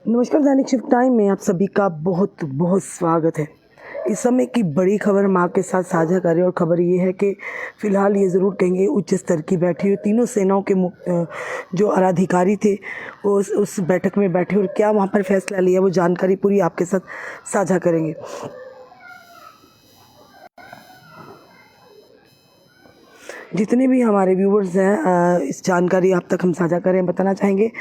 नमस्कार, दैनिक shift time में आप सभी का बहुत बहुत स्वागत है। इस समय की बड़ी खबर हम आपके साथ साझा करें और खबर ये है कि फ़िलहाल ये ज़रूर कहेंगे उच्च स्तर की बैठी हुई तीनों सेनाओं के जो अधिकारी थे वो उस बैठक में बैठे और क्या वहाँ पर फैसला लिया वो जानकारी पूरी आपके साथ साझा करेंगे। जितने भी हमारे व्यूवर्स हैं इस जानकारी आप तक हम साझा करें बताना चाहेंगे।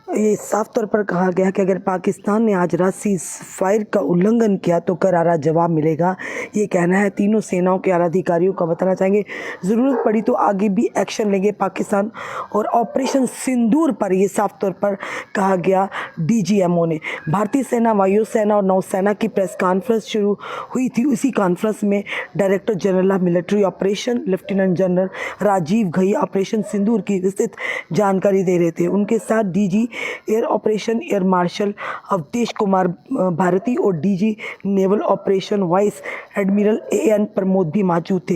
ये साफ तौर पर कहा गया कि अगर पाकिस्तान ने आज रात सीज फायर का उल्लंघन किया तो करारा जवाब मिलेगा। ये कहना है तीनों सेनाओं के आलाधिकारियों का। बताना चाहेंगे ज़रूरत पड़ी तो आगे भी एक्शन लेंगे पाकिस्तान। और ऑपरेशन सिंदूर पर ये साफ तौर पर कहा गया डीजीएमओ ने। भारतीय सेना, वायुसेना और नौसेना की प्रेस कॉन्फ्रेंस शुरू हुई थी। उसी कॉन्फ्रेंस में director general of military operation lieutenant general Rajiv Ghai operation Sindoor की विस्तृत जानकारी दे रहे थे। उनके साथ DG air operation air marshal Awadhesh Kumar Bharti और DG naval operation vice admiral A N Pramod भी मौजूद थे।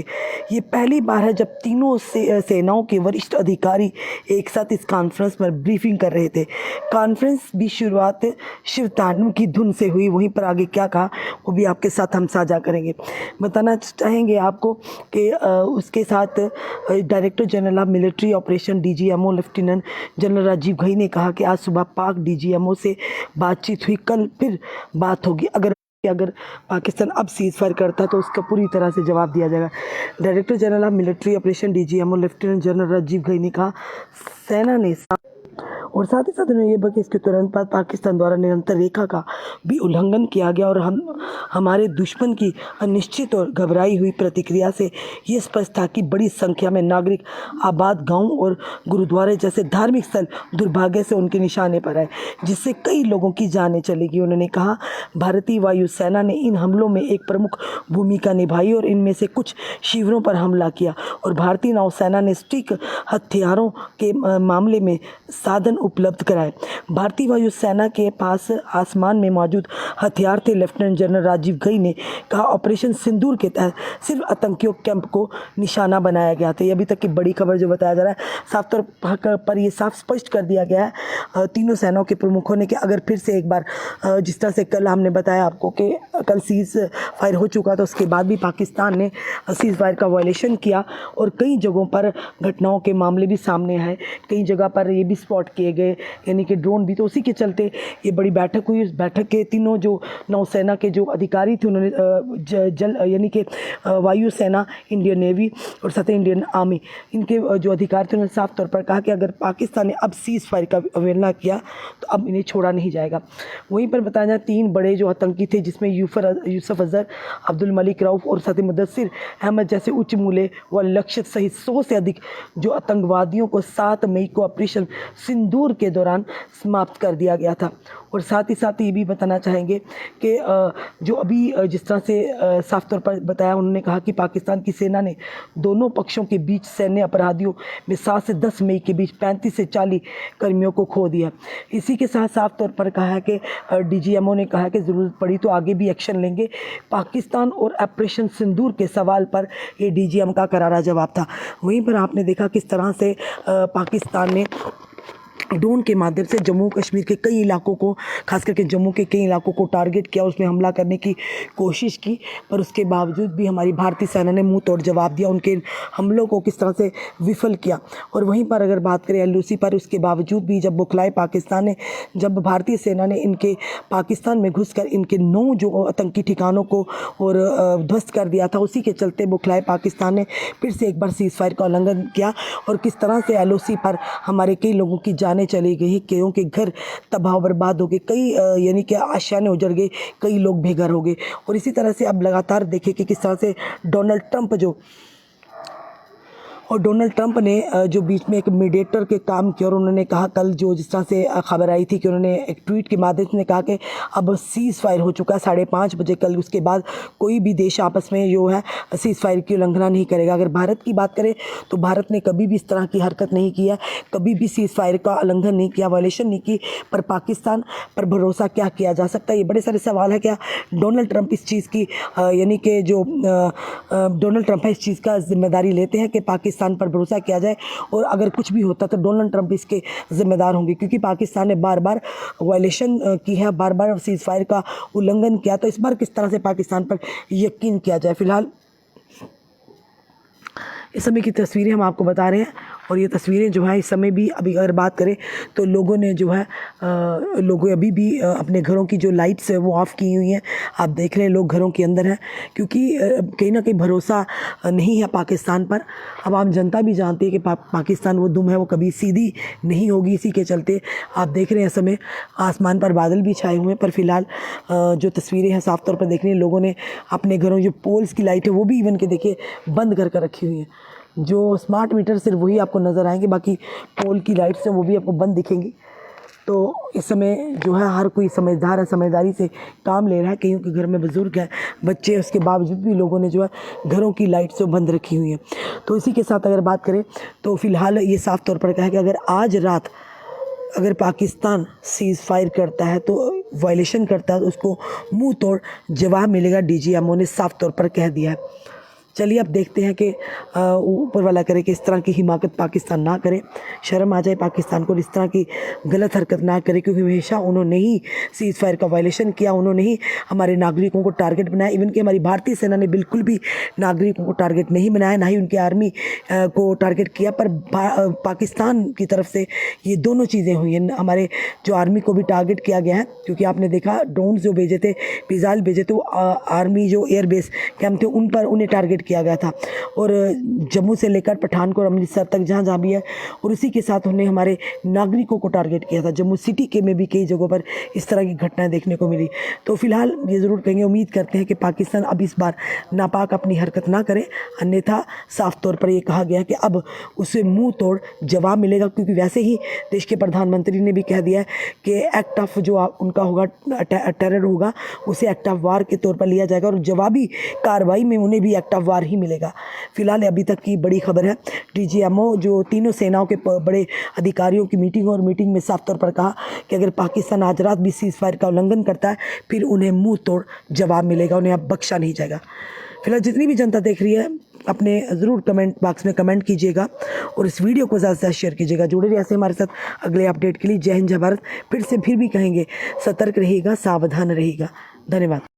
ये पहली बार है जब तीनों सेनाओं के वरिष्ठ अधिकारी एक साथ इस कॉन्फ्रेंस में ब्रीफिंग कर रहे थे। कॉन्फ्रेंस भी शुरुआत शिव तांडव की धुन से हुई। वहीं पर आगे क्या कहा वो भी आपके साथ हम साझा करेंगे। बताना चाहेंगे आपको कि उसके साथ director general of military operation DGMO lieutenant general Rajiv Ghai ने कहा कि आज सुबह पाक डीजीएमओ से बातचीत हुई, कल फिर बात होगी। अगर पाकिस्तान अब सीज फायर करता तो उसका पूरी तरह से जवाब दिया जाएगा। Director general of military operation DGMO lieutenant general Rajiv Ghai ने कहा सेना ने और साथ ही साथ उन्होंने ये बताया कि इसके तुरंत बाद पाकिस्तान द्वारा निरंतर रेखा का भी उल्लंघन किया गया और हमारे दुश्मन की अनिश्चित और घबराई हुई प्रतिक्रिया से ये स्पष्ट था कि बड़ी संख्या में नागरिक आबाद गांव और गुरुद्वारे जैसे धार्मिक स्थल दुर्भाग्य से उनके निशाने पर आए, जिससे कई लोगों की जानें चली गई। उन्होंने कहा भारतीय वायुसेना ने इन हमलों में एक प्रमुख भूमिका निभाई और इनमें से कुछ शिविरों पर हमला किया और भारतीय नौसेना ने स्टिक हथियारों के मामले में साधन उपलब्ध कराए। भारतीय वायुसेना के पास आसमान में मौजूद हथियार थे। लेफ्टिनेंट जनरल राजीव घई ने कहा ऑपरेशन सिंदूर के तहत सिर्फ आतंकियों कैंप को निशाना बनाया गया था। ये अभी तक की बड़ी खबर जो बताया जा रहा है, साफ तौर पर ये साफ स्पष्ट कर दिया गया है तीनों सेनाओं के प्रमुखों ने कि अगर फिर से एक बार जिस तरह से कल हमने बताया आपको कि कल सीज फायर हो चुका था, उसके बाद भी पाकिस्तान ने सीज फायर का वायलेशन किया और कई जगहों पर घटनाओं के मामले भी सामने आए। कई जगह पर ये भी स्पॉट किए गए, यानी कि ड्रोन भी। तो उसी के चलते ये बड़ी बैठक हुई। उस बैठक के तीनों जो नौसेना के जो अधिकारी थे उन्होंने जल यानी कि वायुसेना, इंडियन नेवी और साथ ही इंडियन आर्मी, इनके जो अधिकारी थे उन्होंने साफ तौर पर कहा कि अगर पाकिस्तान ने अब सीज फायर का अवहेलना किया तो अब इन्हें छोड़ा नहीं जाएगा। वहीं पर बताया जाए 3 बड़े जो आतंकी थे जिसमें यूसुफ अजहर, अब्दुल मलिक रऊफ और साथ ही मुदस्सिर अहमद जैसे उच्च मूल्य व लक्ष्य सहित 100 से अधिक जो आतंकवादियों को 7 मई को ऑपरेशन सिंदूर के दौरान समाप्त कर दिया गया था। और साथ ही साथ ये भी बताना चाहेंगे कि जो अभी जिस तरह से साफ तौर पर बताया, उन्होंने कहा कि पाकिस्तान की सेना ने दोनों पक्षों के बीच सैन्य अपराधियों में 7 से 10 मई के बीच 35 से 40 कर्मियों को खो दिया। इसी के साथ साफ तौर पर कहा है कि डीजीएमओ ने कहा कि ज़रूरत पड़ी तो आगे भी एक्शन लेंगे पाकिस्तान। और ऑपरेशन सिंदूर के सवाल पर ये डीजीएम का करारा जवाब था। वहीं पर आपने देखा किस तरह से पाकिस्तान ने ड्रोन के माध्यम से जम्मू कश्मीर के कई इलाकों को, खास करके जम्मू के कई इलाकों को टारगेट किया, उसमें हमला करने की कोशिश की, पर उसके बावजूद भी हमारी भारतीय सेना ने मुंह तोड़ जवाब दिया, उनके हमलों को किस तरह से विफल किया। और वहीं पर अगर बात करें एलओसी पर, उसके बावजूद भी जब बुखलाए पाकिस्तान ने, जब भारतीय सेना ने इनके पाकिस्तान में घुसकर इनके 9 जो आतंकी ठिकानों को और ध्वस्त कर दिया था, उसी के चलते बुखलाए पाकिस्तान ने फिर से एक बार सीज फायर का उल्लंघन किया और किस तरह से एलओसी पर हमारे कई लोगों की जानें चली गई, कईयों के घर तबाह बर्बाद हो गए, कई यानी कि आशियाने उजड़ गए, कई लोग बेघर हो गए। और इसी तरह से अब लगातार देखें कि किस तरह से डोनाल्ड ट्रंप ने जो बीच में एक मीडिएटर के काम किया और उन्होंने कहा कल जो जिस तरह से खबर आई थी कि उन्होंने एक ट्वीट के माध्यम से कहा कि अब सीज फायर हो चुका है 5:30 बजे कल, उसके बाद कोई भी देश आपस में जो है सीज फायर की उल्लंघना नहीं करेगा। अगर भारत की बात करें तो भारत ने कभी भी इस तरह की हरकत नहीं की है, कभी भी सीज फायर का उल्लंघन नहीं किया, वायलेशन नहीं की। पर पाकिस्तान पर भरोसा क्या किया जा सकता है, ये बड़े सारे सवाल है। क्या डोनाल्ड ट्रंप इस चीज़ की यानी कि जो डोनाल्ड ट्रंप है इस चीज़ का जिम्मेदारी लेते हैं कि पाकिस्तान पाकिस्तान पर भरोसा किया जाए, और अगर कुछ भी होता तो डोनाल्ड ट्रंप इसके ज़िम्मेदार होंगे, क्योंकि पाकिस्तान ने बार बार वायलेशन की है, बार बार सीज़ फायर का उल्लंघन किया। तो इस बार किस तरह से पाकिस्तान पर यकीन किया जाए। फ़िलहाल इस समय की तस्वीरें हम आपको बता रहे हैं, और ये तस्वीरें जो है इस समय भी अभी अगर बात करें तो लोगों ने जो है लोगों अभी भी अपने घरों की जो लाइट्स है वो ऑफ़ की हुई हैं। आप देख रहे हैं लोग घरों के अंदर हैं, क्योंकि कहीं ना कहीं भरोसा नहीं है पाकिस्तान पर। अब आम जनता भी जानती है कि पाकिस्तान वो दुम है, वो कभी सीधी नहीं होगी। इसी के चलते आप देख रहे हैं इस समय आसमान पर बादल भी छाए हुए हैं, पर फिलहाल जो तस्वीरें हैं साफ़ तौर पर देख रहे हैं, लोगों ने अपने घरों जो पोल्स की लाइट है वो भी इवन के देखिए बंद कर रखी हुई है। जो स्मार्ट मीटर सिर्फ वही आपको नज़र आएंगे, बाकी पोल की लाइट्स हैं वो भी आपको बंद दिखेंगी। तो इस समय जो है हर कोई समझदार है, समझदारी से काम ले रहा है। कईयों के घर में बुज़ुर्ग हैं, बच्चे, उसके बावजूद भी लोगों ने जो है घरों की लाइट्स बंद रखी हुई हैं। तो इसी के साथ अगर बात करें तो फ़िलहाल ये साफ़ तौर पर कहा है कि अगर आज रात अगर पाकिस्तान सीज़ फायर करता है तो वायलेशन करता है तो उसको मुंह तोड़ जवाब मिलेगा, डीजीएमओ ने साफ़ तौर पर कह दिया है। चलिए अब देखते हैं कि ऊपर वाला करे कि इस तरह की हिमाकत पाकिस्तान ना करे, शर्म आ जाए पाकिस्तान को, इस तरह की गलत हरकत ना करे, क्योंकि हमेशा उन्होंने ही सीज़ फायर का वायलेशन किया, उन्होंने ही हमारे नागरिकों को टारगेट बनाया। इवन कि हमारी भारतीय सेना ने बिल्कुल भी नागरिकों को टारगेट नहीं बनाया, ना ही उनकी आर्मी को टारगेट किया, पर पाकिस्तान की तरफ से ये दोनों चीज़ें हुई हैं। हमारे जो आर्मी को भी टारगेट किया गया है, क्योंकि आपने देखा ड्रोन जो भेजे थे, मिसाइल भेजे थे, वो आर्मी जो एयरबेस कैंप थे उन पर उन्हें टारगेट किया गया था, और जम्मू से लेकर पठानकोट अमृतसर तक जहाँ भी है, और उसी के साथ उन्हें हमारे नागरिकों को टारगेट किया था। जम्मू सिटी के में भी कई जगहों पर इस तरह की घटनाएं देखने को मिली। तो फिलहाल ये ज़रूर कहेंगे, उम्मीद करते हैं कि पाकिस्तान अब इस बार नापाक अपनी हरकत ना करे, अन्यथा साफ तौर पर ये कहा गया कि अब उसे मुंह तोड़ जवाब मिलेगा, क्योंकि वैसे ही देश के प्रधानमंत्री ने भी कह दिया है कि एक्ट ऑफ जो उनका होगा टेरर होगा उसे एक्ट ऑफ वार के तौर पर लिया जाएगा, और जवाबी कार्रवाई में उन्हें भी एक्ट ऑफ वार ही मिलेगा। फिलहाल अभी तक की बड़ी खबर है, डीजीएमओ जो तीनों सेनाओं के बड़े अधिकारियों की मीटिंग में साफ तौर पर कहा कि अगर पाकिस्तान आज रात भी सीज़ फायर का उल्लंघन करता है फिर उन्हें मुंह तोड़ जवाब मिलेगा, उन्हें अब बख्शा नहीं जाएगा। फिलहाल जितनी भी जनता देख रही है अपने ज़रूर कमेंट बॉक्स में कमेंट कीजिएगा, और इस वीडियो को ज़्यादा से ज़्यादा शेयर कीजिएगा। जुड़े रहिए ऐसे हमारे साथ अगले अपडेट के लिए। जय हिंद, जय भारत। फिर भी कहेंगे, सतर्क रहिएगा, सावधान रहिएगा। धन्यवाद।